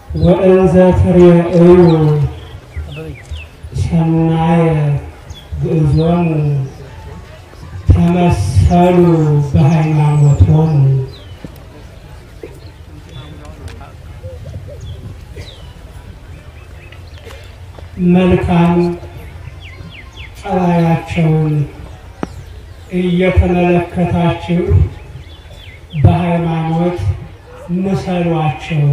وإنذا تريئوا سماع بإذن تمثلوا بهيمانتهم መልካም ጸባያቸውን እየተመለከታችሁ በሃይማኖት ምሰሏቸው።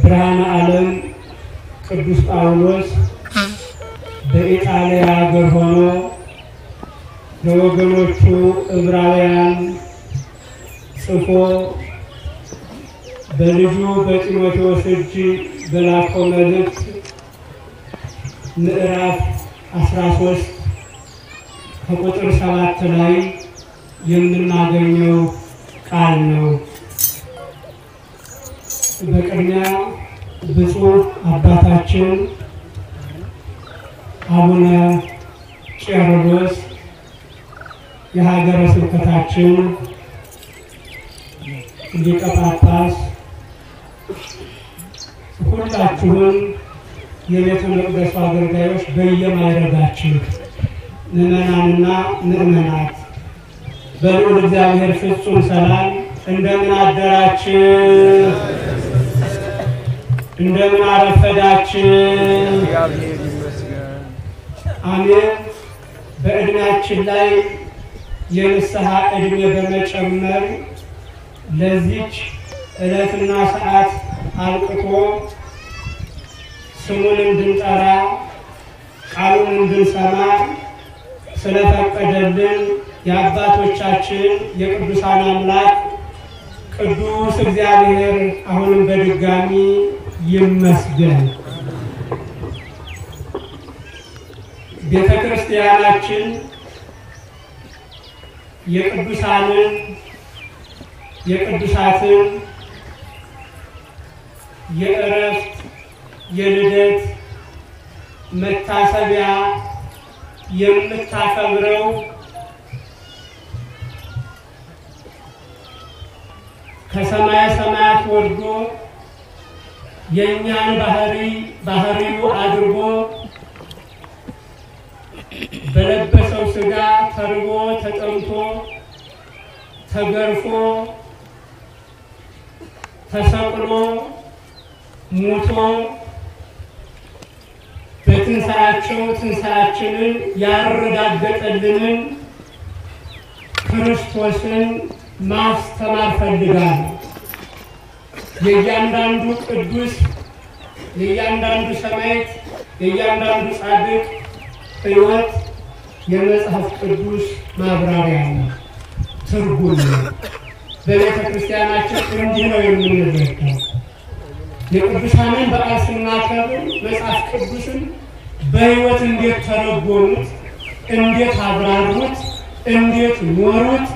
ብርሃነ ዓለም ቅዱስ ጳውሎስ በኢጣሊያ ሀገር ሆኖ ለወገኖቹ ዕብራውያን ጽፎ በልጁ በጢሞቴዎስ እጅ በላከው መልእክት ምዕራፍ 13 ከቁጥር 7 ላይ የምናገኘው ቃል ነው። በቅድሚያ ብፁዕ አባታችን አቡነ ቄርሎስ የሀገረ ስብከታችን ሊቀ ጳጳስ፣ ሁላችሁም የቤተ መቅደሱ አገልጋዮች በየማዕረጋችሁ ምዕመናንና ምዕመናት በልዑል እግዚአብሔር ፍጹም ሰላም እንደምን አደራችሁ? እንደምን አረፈዳችሁ? አሜን። በዕድሜያችን ላይ የንስሐ ዕድሜ በመጨመር ለዚች ዕለትና ሰዓት አልቅቶ ስሙን እንድንጠራ ቃሉን እንድንሰማ ስለፈቀደልን የአባቶቻችን የቅዱሳን አምላክ ቅዱስ እግዚአብሔር አሁንም በድጋሚ ይመስገን። ቤተ ክርስቲያናችን የቅዱሳንን የቅዱሳትን የዕረፍት የልደት መታሰቢያ የምታከብረው ከሰማየ ሰማያት ወርዶ የኛን ባህሪው አድርጎ በለበሰው ሥጋ ተርቦ ተጠምቶ ተገርፎ ተሰቅሎ ሞቶ ትንሣኤያችንን ያረጋገጠልንን ክርስቶስን ማስተማር ፈልጋለሁ። የእያንዳንዱ ቅዱስ፣ የእያንዳንዱ ሰማዕት፣ የእያንዳንዱ ጻድቅ ሕይወት የመጽሐፍ ቅዱስ ማብራሪያ ነው፣ ትርጉም ነው። በቤተ ክርስቲያናችን እንዲህ ነው የምንረዳው። የቅዱሳንን በዓል ስናከብር መጽሐፍ ቅዱስን በሕይወት እንዴት ተረጎሙት፣ እንዴት አብራሩት፣ እንዴት ኖሩት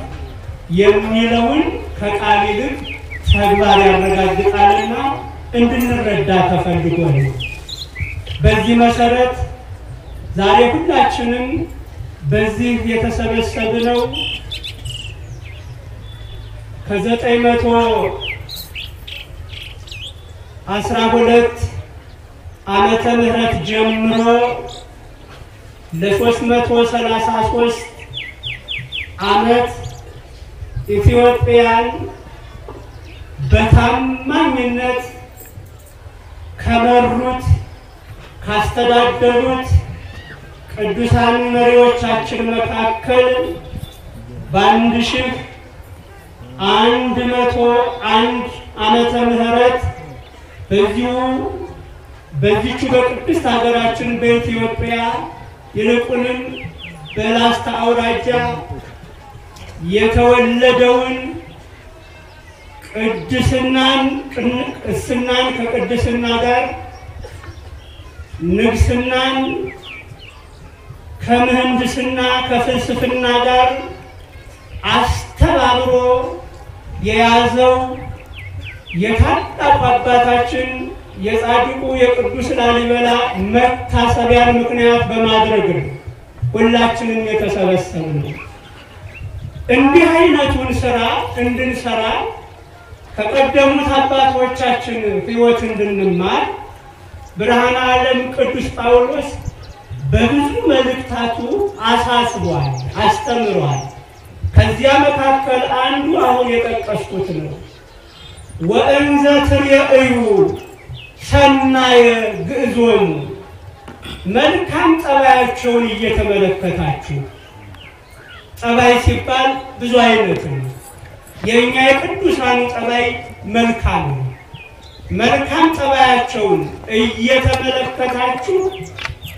የሚለውን ከቃል ይልቅ ተግባር ያረጋግጣልና እንድንረዳ ተፈልጎ ነው። በዚህ መሰረት ዛሬ ሁላችንም በዚህ የተሰበሰብነው ከ912 ዓመተ ምህረት ጀምሮ ለ333 ዓመት ኢትዮጵያን በታማኝነት ከመሩት ካስተዳደሩት ቅዱሳን መሪዎቻችን መካከል በ1101 ዓመተ ምህረት በዚህች በቅድስት ሀገራችን በኢትዮጵያ ይልቁንም በላስታ አውራጃ የተወለደውን ቅድስናን ከቅድስና ጋር ንግስናን ከምህንድስና ከፍልስፍና ጋር አስተባብሮ የያዘው የታላቁ አባታችን የጻድቁ የቅዱስ ላሊበላ መታሰቢያን ምክንያት በማድረግ ሁላችንም የተሰበሰብነው። እንዲህ አይነቱን ስራ እንድንሰራ ከቀደሙት አባቶቻችን ሕይወት እንድንማር ብርሃነ ዓለም ቅዱስ ጳውሎስ በብዙ መልእክታቱ አሳስቧል፣ አስተምሯል። ከዚያ መካከል አንዱ አሁን የጠቀስኩት ነው። ወእንዘ ትርእዩ ሰናየ ግዕዞሙ፣ መልካም ጠባያቸውን እየተመለከታችሁ። ጠባይ ሲባል ብዙ አይነት ነው። የእኛ የቅዱሳኑ ጠባይ መልካም ነው። መልካም ጠባያቸውን እየተመለከታችሁ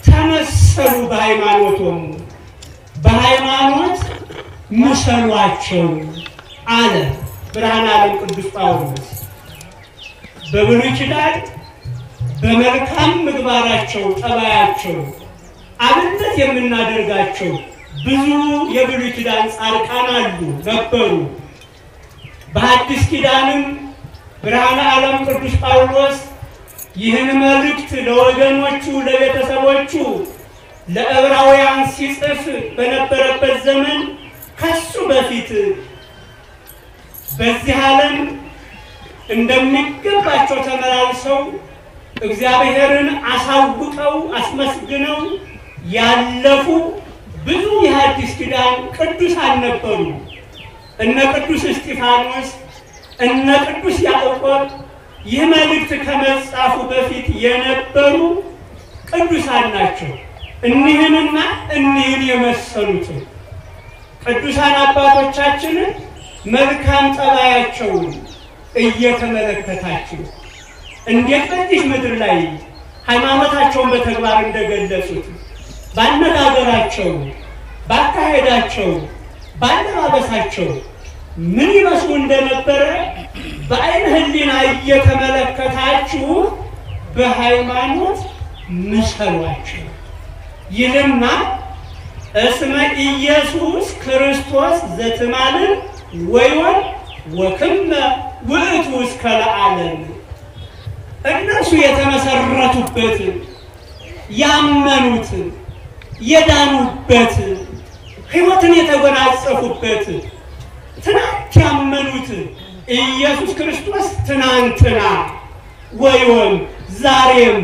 ተመሰሉ በሃይማኖቶሙ፣ በሃይማኖት ምሰሏቸው አለ ብርሃነ ዓለም ቅዱስ ጳውሎስ። በብሉይ ኪዳን በመልካም ምግባራቸው ጠባያቸው አብነት የምናደርጋቸው ብዙ የብሉይ ኪዳን ጻድቃን አሉ ነበሩ። በሐዲስ ኪዳንም ብርሃነ ዓለም ቅዱስ ጳውሎስ ይህን መልእክት ለወገኖቹ ለቤተሰቦቹ ለዕብራውያን ሲጽፍ በነበረበት ዘመን ከሱ በፊት በዚህ ዓለም እንደሚገባቸው ተመላልሰው እግዚአብሔርን አሳውቀው አስመስግነው ያለፉ ብዙ የሐዲስ ኪዳን ቅዱሳን ነበሩ። እነ ቅዱስ እስጢፋኖስ፣ እነ ቅዱስ ያዕቆብ ይህ መልእክት ከመጻፉ በፊት የነበሩ ቅዱሳን ናቸው። እኒህንና እኒህን የመሰሉትን ቅዱሳን አባቶቻችንን መልካም ጠባያቸውን እየተመለከታችሁ እንዴት በዚህ ምድር ላይ ሃይማኖታቸውን በተግባር እንደገለጹት ባነጋገራቸው፣ ባካሄዳቸው፣ ባለባበሳቸው ምን ይመስሉ እንደነበረ በዓይነ ሕሊና እየተመለከታችሁ በሃይማኖት ምሰሏቸው ይልና እስመ ኢየሱስ ክርስቶስ ዘትማልን ወይወን ወክመ ውእቱ እስከ ለዓለም። እነሱ የተመሰረቱበት ያመኑት የዳኑበት ሕይወትን የተጎናጸፉበት ትናንት ያመኑት ኢየሱስ ክርስቶስ ትናንትና ወይወን ዛሬም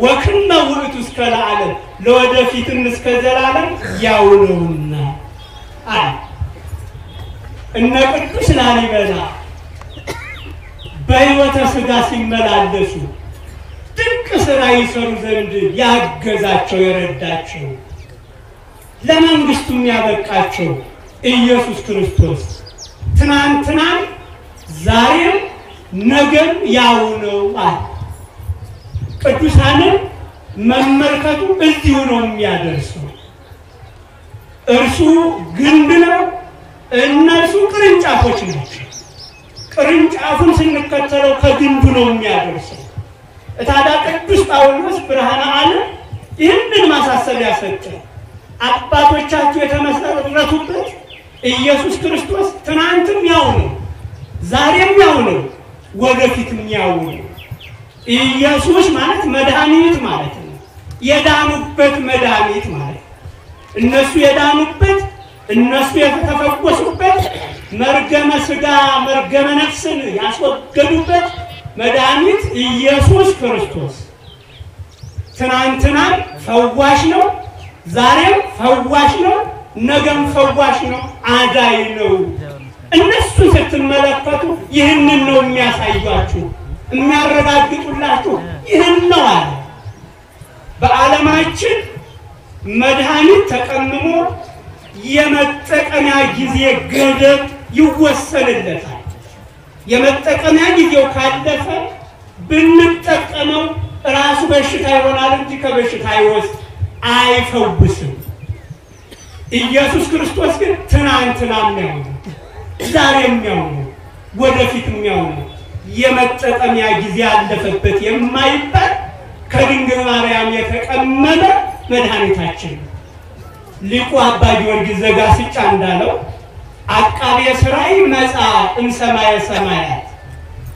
ወክመ ውእቱ እስከ ለዓለም ለወደፊትም እስከ ዘላለም ያው ነውና አለ። እነ ቅዱስ ላሊበላ በሕይወተ ሥጋ ሲመላለሱ ድንቅ ሥራ ይሰሩ ዘንድ ያገዛቸው የረዳቸው ለመንግሥቱም ያበቃቸው ኢየሱስ ክርስቶስ ትናንትናም ዛሬም ነገም ያው ነው አለ። ቅዱሳንን መመልከቱ እዚሁ ነው የሚያደርሰው። እርሱ ግንድ ነው፣ እነርሱ ቅርንጫፎች ናቸው። ቅርንጫፉን ስንከተለው ከግንዱ ነው የሚያደርሰው። ታዲያ ቅዱስ ጳውሎስ ብርሃነ ዓለም ይህንን ማሳሰቢያ ሰጠ። አባቶቻችሁ የተመሰረቱበት ኢየሱስ ክርስቶስ ትናንትም ያው ነው፣ ዛሬም ያው ነው፣ ወደፊትም ያው ነው። ኢየሱስ ማለት መድኃኒት ማለት ነው። የዳኑበት መድኃኒት ማለት እነሱ የዳኑበት እነሱ የተፈወሱበት መርገመ ሥጋ መርገመ ነፍስን ያስወገዱበት መድኃኒት ኢየሱስ ክርስቶስ ትናንትና ፈዋሽ ነው፣ ዛሬም ፈዋሽ ነው፣ ነገም ፈዋሽ ነው፣ አዳኝ ነው። እነሱ ስትመለከቱ ይህንን ነው የሚያሳያችሁ፣ የሚያረጋግጡላችሁ ይህን ነው አለ። በዓለማችን መድኃኒት ተቀምሞ የመጠቀሚያ ጊዜ ገደብ ይወሰንለታል። የመጠቀሚያ ጊዜው ካለፈ ብንጠቀመው ራሱ በሽታ ይሆናል እንጂ ከበሽታ አይፈውስም። ኢየሱስ ክርስቶስ ግን ትናንትናም ያው ነው፣ ዛሬም ያው ነው፣ ወደፊትም ያው ነው። የመጠቀሚያ ጊዜ ያለፈበት የማይባል ከድንግል ማርያም የተቀመመ መድኃኒታችን ነው። ሊቁ አባ ጊዮርጊስ ዘጋስጫ እንዳለው አቃቤ ሥራይ መጻ እምሰማየ ሰማያት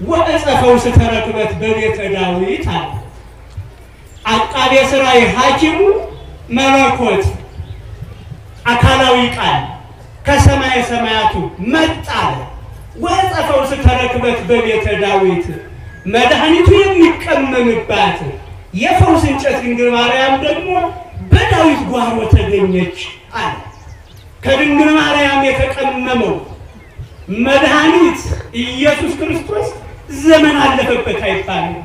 ወዕፀ ፈውስ ተረክበት በቤተ ዳዊት አለ። አቃቤ ሥራይ ሐኪሙ መለኮት አካላዊ ቃል ከሰማየ ሰማያቱ መጣ፣ ወጸፈው ስተረክበት በቤተ ዳዊት መድኃኒቱ የሚቀመምባት የፈውስ እንጨት ድንግል ማርያም ደግሞ በዳዊት ጓሮ ተገኘች አለ። ከድንግል ማርያም የተቀመመው መድኃኒት ኢየሱስ ክርስቶስ ዘመን አለፈበት አይባልም።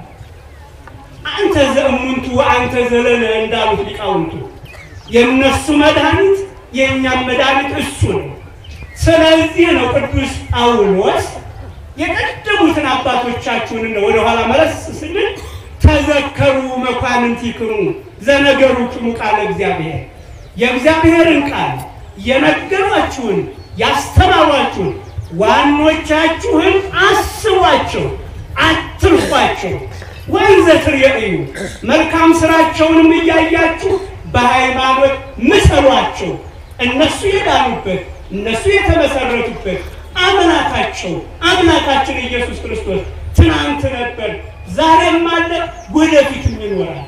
አንተ ዘእሙንቱ ወአንተ ዘለለ እንዳሉት ሊቃውንቱ የነሱ መድኃኒት የኛም መድኃኒት እሱ ነው። ስለዚህ ነው ቅዱስ ጳውሎስ የቀደሙትን አባቶቻችሁን ወደ ኋላ መለስ ስንል ተዘከሩ መኳንንቲክሙ ዘነገሩክሙ ቃለ እግዚአብሔር የእግዚአብሔርን ቃል የነገሯችሁን ያስተማሯችሁን ዋኖቻችሁን አስቧቸው አትርፏቸው። ወይዘ ትርእዩ መልካም ስራቸውንም እያያችሁ በሃይማኖት ምሰሏቸው። እነሱ የዳኑበት እነሱ የተመሰረቱበት አምላካችን ኢየሱስ ክርስቶስ ትናንት ነበር፣ ዛሬም አለ፣ ወደፊትም ይኖራል።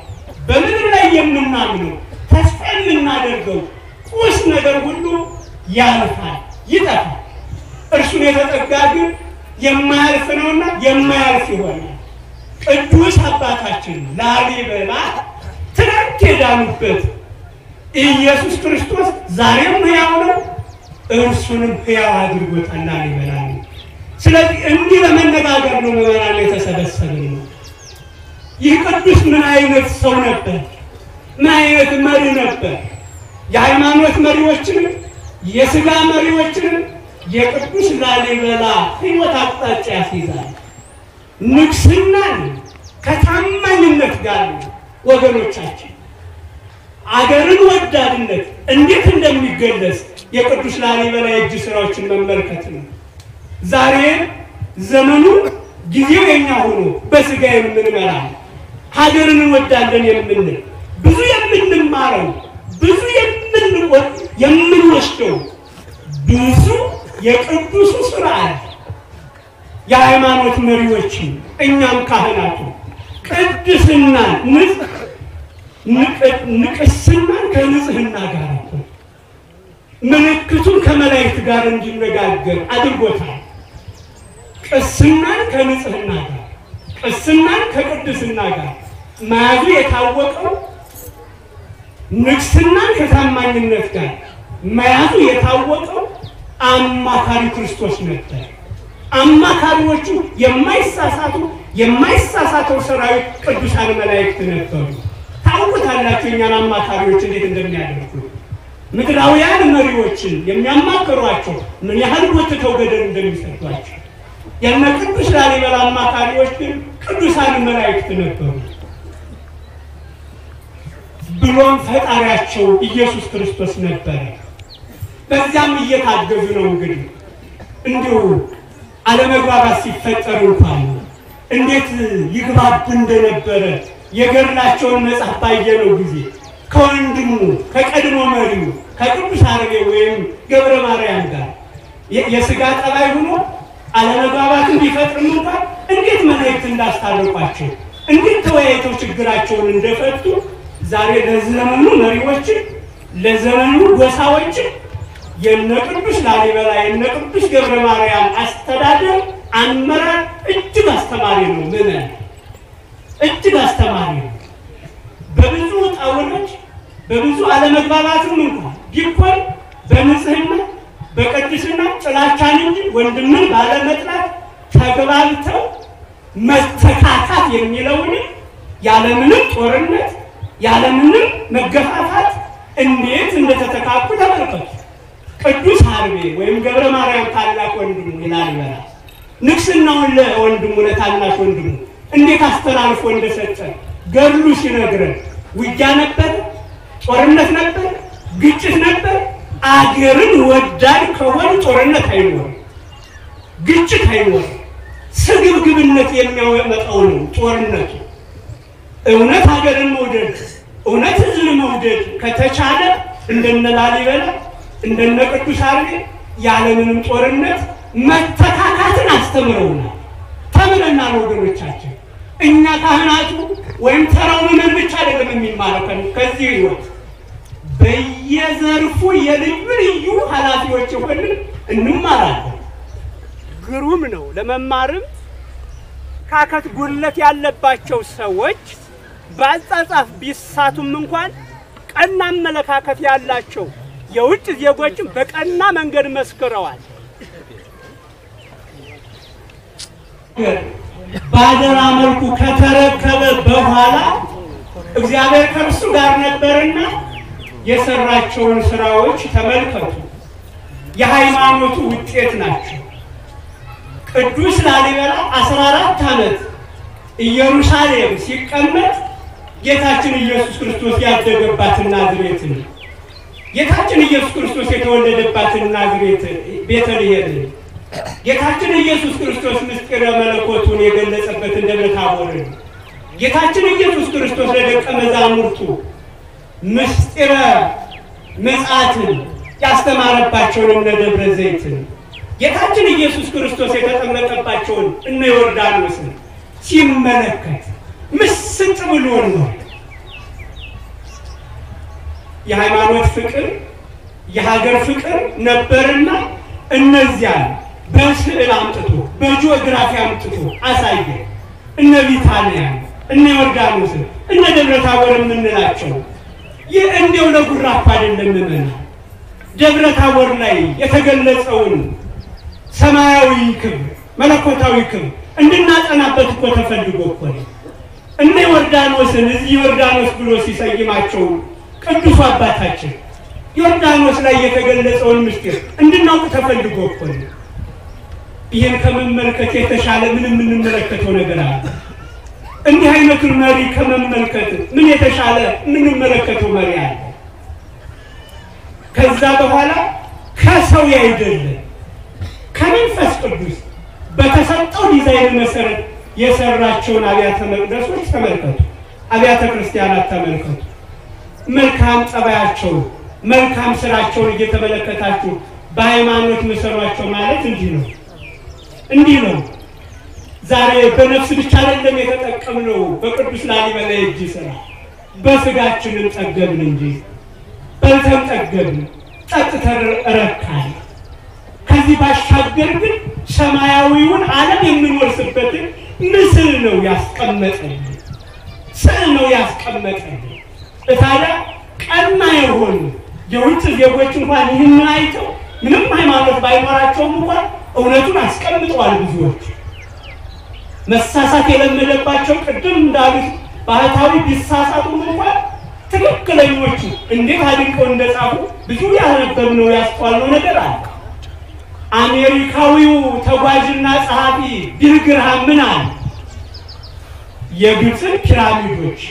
በምድር ላይ የምናምነው ተስፋ የምናደርገው ቁስ ነገር ሁሉ ያልፋል፣ ይጠፋል። እርሱን የተጠጋ ግን የማያልፍ ነውና የማያልፍ ይሆናል። ቅዱስ አባታችን ላሊበላ ትናንት የዳኑበት ኢየሱስ ክርስቶስ ዛሬም ሕያው ነው፣ እርሱንም ሕያው አድርጎታል ላሊበላ። ስለዚህ እንዲህ ለመነጋገር ነው ምዕመናን የተሰበሰብነው። ይህ ቅዱስ ምን አይነት ሰው ነበር? ምን አይነት መሪ ነበር? የሃይማኖት መሪዎችን የሥጋ መሪዎችን የቅዱስ ላሊበላ ሕይወት አቅጣጫ ያስይዛል። ንግስናን ከታማኝነት ጋር ወገኖቻችን አገርን ወዳድነት እንዴት እንደሚገለጽ የቅዱስ ላሊበላ የእጅ ስራዎችን መመልከት ነው። ዛሬ ዘመኑ ጊዜው የኛ ሆኖ በስጋ የምንመራ ሀገርን እንወዳለን የምንል ብዙ የምንማረው ብዙ የምንወስደው ብዙ የቅዱሱ ስርዓት የሃይማኖት መሪዎችን እኛም ካህናቱ ቅድስናን ንቅስናን ከንጽህና ጋር ምልክቱን ከመላእክት ጋር እንዲነጋገር አድርጎታል። ቅስናን ከንጽህና ጋር ቅስናን ከቅድስና ጋር መያዙ የታወቀው ንግስናን ከታማኝነት ጋር መያዙ የታወቀው አማካሪ ክርስቶስ ነበር። አማካሪዎቹ የማይሳሳተው ሰራዊት ቅዱሳን መላእክት ነበሩ። ታውቁታላችሁ እኛን አማካሪዎች እንዴት እንደሚያደርጉ። ምድራውያን መሪዎችን የሚያማክሯቸው ምን ያህል ወጥተው ገደል እንደሚሰዷቸው። የነ ቅዱስ ላሊበላ አማካሪዎች ግን ቅዱሳን መላእክት ነበሩ። ብሎም ፈጣሪያቸው ኢየሱስ ክርስቶስ ነበር። በዚያም እየታገዙ ነው እንግዲህ እንዲሁ አለመግባባት ሲፈጠር እንኳን እንዴት ይግባቡ እንደነበረ የገድላቸውን መጽሐፍ ባየነው ጊዜ ከወንድሙ ከቀድሞ መሪው ከቅዱስ አርቤ ወይም ገብረ ማርያም ጋር የሥጋ ጠባይ ሆኖ አለመግባባት እንዲፈጥር እንኳን እንዴት መላእክት እንዳስታረቋቸው እንዴት ተወያይተው ችግራቸውን እንደፈቱ ዛሬ ለዘመኑ መሪዎች ለዘመኑ ጎሳዎች የነ ቅዱስ ላሊበላ የነ ቅዱስ ገብረ ማርያም አስተዳደር አመራር እጅግ አስተማሪ ነው። ምን እጅግ አስተማሪ ነው። በብዙ ጣውሎች በብዙ አለመግባባትም እንኳን ቢሆን በንጽህና በቅድስና ጥላቻን እንጂ ወንድምን ባለመጥላት ተግባብተው መተካካት የሚለውን ያለምንም ጦርነት ያለምንም መገፋፋት እንዴት እንደተተካኩ ተመልከቱ። ቅዱስ አርቤ ወይም ገብረ ማርያም ታላቅ ወንድሙ ላሊበላ ንግስናውን ለወንድሙ ለታናሽ ወንድሙ እንዴት አስተላልፎ እንደሰጠ ገድሉ ሲነግረን ውጊያ ነበር፣ ጦርነት ነበር፣ ግጭት ነበር። አገርን ወዳድ ከሆነ ጦርነት አይኖርም፣ ግጭት አይኖርም። ስግብግብነት የሚያመጣው ነው ጦርነቱ። እውነት ሀገርን መውደድ እውነት ሕዝብን መውደድ ከተቻለ እንደነ ላሊበላ እንደነ ቅዱስ አርቤ ያለምንም ጦርነት መተካካትን አስተምረውናል፣ ተምረናል ወገኖቻችን። እኛ ካህናቱ ወይም ተራው ምዕመን ብቻ አይደለም የሚማረው ከዚህ ሕይወት በየዘርፉ የልዩ ልዩ ኃላፊዎች ሆነን እንማራለን። ግሩም ነው። ለመማርም ካከት ጉድለት ያለባቸው ሰዎች ባጻጻፍ ቢሳቱም እንኳን ቀና አመለካከት ያላቸው የውጭ ዜጎችን በቀና መንገድ መስክረዋል። ባደራ መልኩ ከተረከበ በኋላ እግዚአብሔር ከእርሱ ጋር ነበርና የሰራቸውን ስራዎች ተመልከቱ። የሃይማኖቱ ውጤት ናቸው። ቅዱስ ላሊበላ 14 ዓመት ኢየሩሳሌም ሲቀመጥ ጌታችን ኢየሱስ ክርስቶስ ያደገባት ናዝሬት ነው። ጌታችን ኢየሱስ ክርስቶስ የተወለደባት ናዝሬት ቤተልሔም ነው። ጌታችን ኢየሱስ ክርስቶስ ምስጢረ መለኮቱን የገለጸበት ደብረ ታቦር ነው። ጌታችን ኢየሱስ ክርስቶስ ለደቀ መዛሙርቱ ምስጢረ ምጽአትን ያስተማረባቸውን እነ ደብረ ዘይትን ጌታችን ኢየሱስ ክርስቶስ የተጠመቀባቸውን እነ ዮርዳኖስን ሲመለከት ምስጥ ብሎ ነው። የሃይማኖት ፍቅር የሀገር ፍቅር ነበርና እነዚያን በስዕል አምጥቶ በጂኦግራፊ አምጥቶ አሳየ። እነ ቢታንያ እነ ዮርዳኖስ እነ ደብረ ታቦር የምንላቸው ይህ እንደው ለጉራፍ አይደለም። ምን ደብረ ታቦር ላይ የተገለጸውን ሰማያዊ ክብር መለኮታዊ ክብር እንድናጠናበት እኮ ተፈልጎ እኮ ነው። እነ ዮርዳኖስን እዚህ ዮርዳኖስ ብሎ ሲሰይማቸው ቅዱስ አባታችን ዮርዳኖስ ላይ የተገለጸውን ምስጢር እንድናውቅ ተፈልጎ እኮ ነው። ይሄን ከመመልከት የተሻለ ምን የምንመለከተው ነገር አለ? እንዲህ አይነቱን መሪ ከመመልከት ምን የተሻለ የምንመለከተው መሪ አለ? ከዛ በኋላ ከሰው ያይደለ ከመንፈስ ቅዱስ በተሰጠው ዲዛይን መሰረት የሰራቸውን አብያተ መቅደሶች ተመልከቱ። አብያተ ክርስቲያናት ተመልከቱ። መልካም ጸባያቸው መልካም ስራቸውን እየተመለከታችሁ በሃይማኖት መሰሯቸው ማለት እንዲህ ነው። ዛሬ በነፍስ ብቻ አይደለም የተጠቀምነው በቅዱስ ላሊበላ እጅ ስራ በስጋችንም ጠገብን እንጂ በልተን ጠገብን ጠጥተን ረካን። ከዚህ ባሻገር ግን ሰማያዊውን ዓለም የምንወርስበትን ምስል ነው ያስቀመጠልን፣ ስዕል ነው ያስቀመጠልን። ታዲያ ቀና የሆኑ የውጭ ዜጎች እንኳን ይህንን አይተው ምንም ሃይማኖት ባይኖራቸውም እንኳን እውነቱን አስቀምጠዋል። ብዙዎች መሳሳት የለመደባቸው ቅድም እንዳሉት ባህታዊ ቢሳሳቱም እንኳን ትክክለኞቹ እንዴት አድርገው እንደጻፉ ብዙ ያነበብነው ያስተዋልነው ነገር አለ። አሜሪካዊው ተጓዥና ጸሐፊ ቢል ግርሃም ምን አለ? የግብፅን ፒራሚዶች፣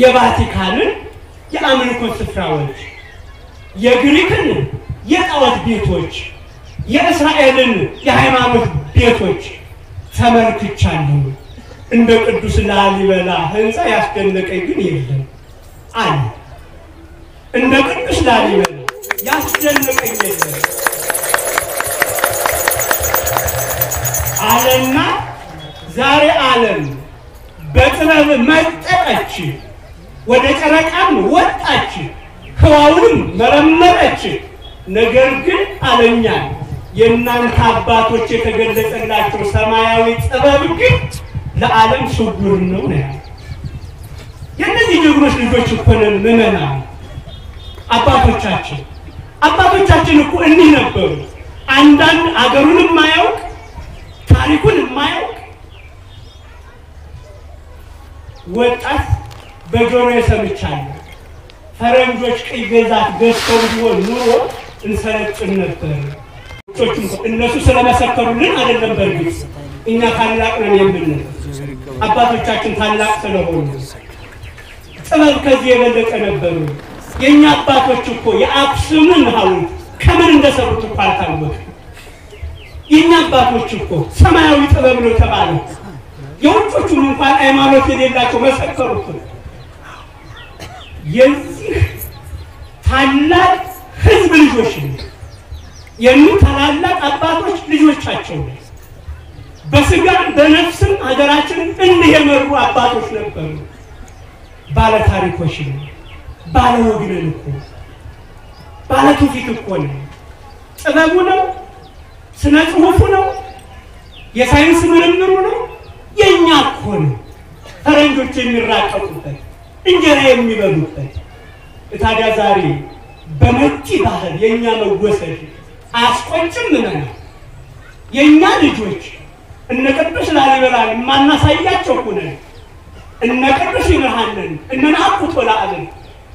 የቫቲካንን የአምልኮ ስፍራዎች፣ የግሪክን የጣዖት ቤቶች፣ የእስራኤልን የሃይማኖት ቤቶች ተመልክቻለሁ። እንደ ቅዱስ ላሊበላ ህንፃ ያስደነቀኝ ግን የለም አለ። እንደ ቅዱስ ላሊበላ ያስደነቀኝ የለም አለና ዛሬ ዓለም በጥበብ መጠቀች፣ ወደ ጨረቃም ወጣች፣ ህዋውንም መረመረች። ነገር ግን አለኛ የእናንተ አባቶች የተገለጸላቸው ሰማያዊ ጥበብ ግን ለዓለም ስውር ነው ነው። የነዚህ ጀግኖች ልጆች እኮ ነን ምዕመናን። አባቶቻችን እኮ እንዲህ ነበሩ። አንዳንድ አገሩን የማያውቅ ታሪኩን የማያውቅ ወጣት በጆሮ ሰምቻለሁ። ፈረንጆች ቀይ ገዛት ገዝተው ቢሆን ኑሮ እንሰለጥን ነበር። እነሱ ስለመሰከሩልን አይደለም። በርግጥ እኛ ታላቅ ነን የምንል አባቶቻችን ታላቅ ስለሆኑ ጥበብ ከዚህ የበለጠ ነበሩ። የኛ አባቶች እኮ የአክሱምን ሐውልት ከምን እንደሰሩት እኮ አልታወቀም። የኛ አባቶች እኮ ሰማያዊ ጥበብ ነው ተባለ። የውጮቹም እንኳን ሃይማኖት የሌላቸው መሰከሩት። የዚህ ታላቅ ህዝብ ልጆች የኑ ታላላቅ አባቶች ልጆቻቸው በስጋ በነፍስም ሀገራችንን እንየመሩ አባቶች ነበሩ። ባለ ታሪኮች ነው፣ ባለ ወግ ነን እኮ፣ ባለ ትውፊት እኮ ነው። ጥበቡ ነው፣ ስነ ጽሁፉ ነው የሳይንስ ምርምሩ ነው የኛ እኮ ነው ፈረንጆች የሚራቀቁበት እንጀራ የሚበሉበት ታዲያ ዛሬ በመጪ ባህል የኛ መወሰድ አስቆጭም ነን የኛ ልጆች እነ ቅዱስ ላሊበላን ማናሳያቸው ሆነን እነ ቅዱስ ይመሃንን እነ ናቁቶ ለዓለም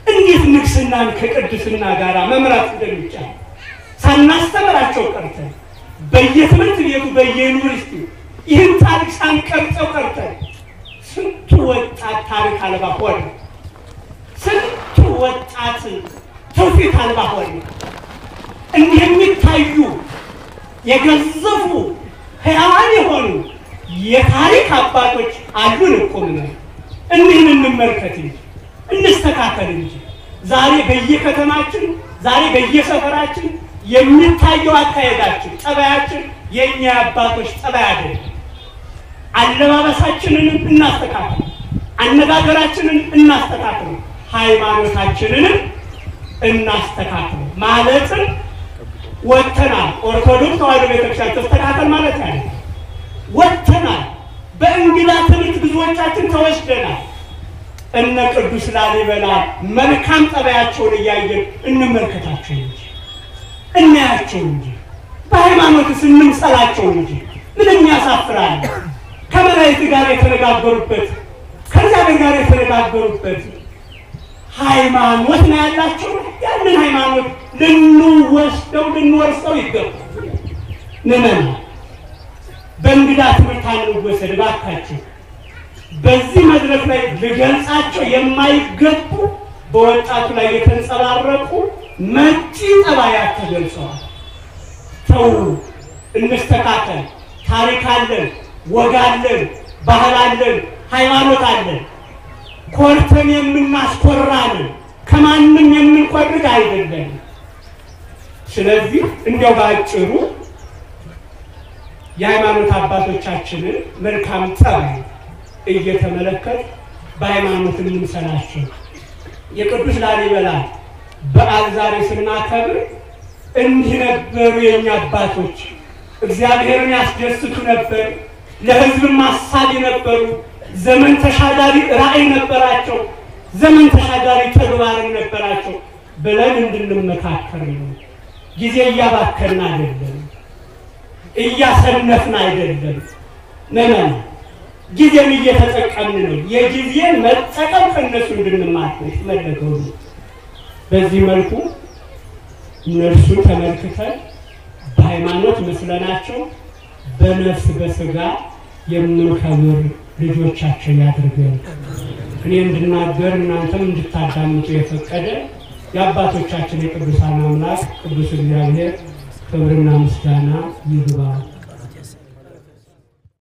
እንዴት ንግስናን ከቅድስና ጋር መምራት እንደሚቻል ሳናስተምራቸው ቀርተን በየትምህርት ቤቱ በየዩኒቨርሲቲው ይህን ታሪክ ሳንቀርጸው ቀርተን ስንቱ ወጣት ታሪክ አልባ ሆነ ስንቱ ወጣት ትውፊት አልባ ሆነ እንዲህ የሚታዩ የገዘፉ ሕያዋን የሆኑ የታሪክ አባቶች አሉን እኮ ነው እኒህን እንመልከት እንጂ እንስተካከል እንጂ ዛሬ በየከተማችን ዛሬ በየሰፈራችን የሚታየው አካሄዳችን ጸባያችን የኛ አባቶች ጸባይ አይደለም አለባበሳችንን እናስተካክል አነጋገራችንን እናስተካክል ሃይማኖታችንን እናስተካክል ማለት ወተናል ኦርቶዶክስ ተዋሕዶ ቤተክርስቲያን ተስተካከል ማለት ያለ ወተናል በእንግዳ ትምህርት ብዙዎቻችን ተወስደናል እነ ቅዱስ ላሊበላ መልካም ጸባያቸውን እያየን እንመልከታቸው እንጂ እናያቸው እንጂ በሃይማኖት ስንምሰላቸው እንጂ ምንም ያሳፍራል ከመላእክት ጋር የተነጋገሩበት ከእግዚአብሔር ጋር የተነጋገሩበት ሃይማኖት ነው ያላቸው ያንን ሃይማኖት ልንወርሰው ይገባል ነመን በእንግዳ ትምህርት አንወሰድ ባካችሁ በዚህ መድረክ ላይ ልገልጻቸው የማይገቡ በወጣቱ ላይ የተንጸባረቁ መጪ ጸባያት ተገልጸዋል ተው እንስተካከል ታሪክ አለን ወግ አለን ባህል አለን ሃይማኖት አለን ኮርተን የምናስኮራን ከማንም የምንቆርጥ አይደለም ስለዚህ እንደው ባጭሩ የሃይማኖት አባቶቻችንን መልካም ጸባይ እየተመለከት በሃይማኖት እንምሰላቸው የቅዱስ ላሊበላ በዓል ዛሬ ስናከብር እንዲህ ነበሩ የኛ አባቶች እግዚአብሔርን ያስደስቱ ነበር ለሕዝብ ማሳቢ ነበሩ ዘመን ተሻጋሪ ራዕይ ነበራቸው ዘመን ተሻጋሪ ተግባር ነበራቸው ብለን እንድንመካከር ነው ጊዜ እያባከን አይደለም እያሰነፍን አይደለም ነን ጊዜን እየተጠቀምን ነው የጊዜን መጠቀም ከነሱ እንድንማር መለከው በዚህ መልኩ እነርሱ ተመልክተን በሃይማኖት መስለናቸው በነፍስ በስጋ የምንከብር ልጆቻችን ያድርገን እኔ እንድናገር እናንተም እንድታዳምጡ የፈቀደ የአባቶቻችን የቅዱሳን አምላክ ቅዱስ እግዚአብሔር ክብርና ምስጋና ይግባው